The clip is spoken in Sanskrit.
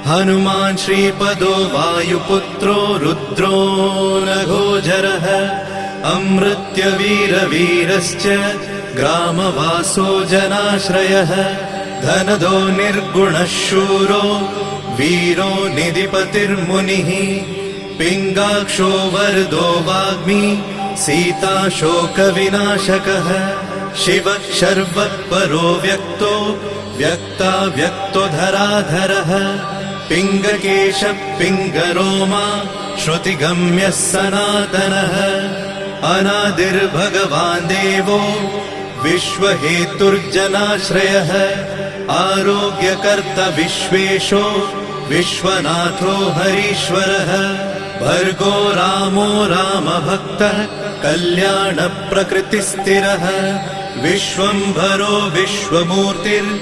हनुमान् श्रीपदो वायुपुत्रो रुद्रो नघोजरः अमृत्यवीरवीरश्च ग्रामवासो जनाश्रयः धनदो निर्गुणः शूरो वीरो निधिपतिर्मुनिः पिङ्गाक्षो वरदो वाग्मी सीता शोकविनाशकः शिवः शर्वः परो व्यक्तो व्यक्तो धराधरः पिङ्गकेशः पिङ्गरोमा श्रुतिगम्यः सनातनः अनादिर्भगवान् देवो विश्वहेतुर्जनाश्रयः आरोग्यकर्ता विश्वेशो विश्वनाथो हरीश्वरः भर्गो रामो रामभक्तः कल्याणप्रकृतिस्थिरः विश्वम्भरो विश्वमूर्तिर्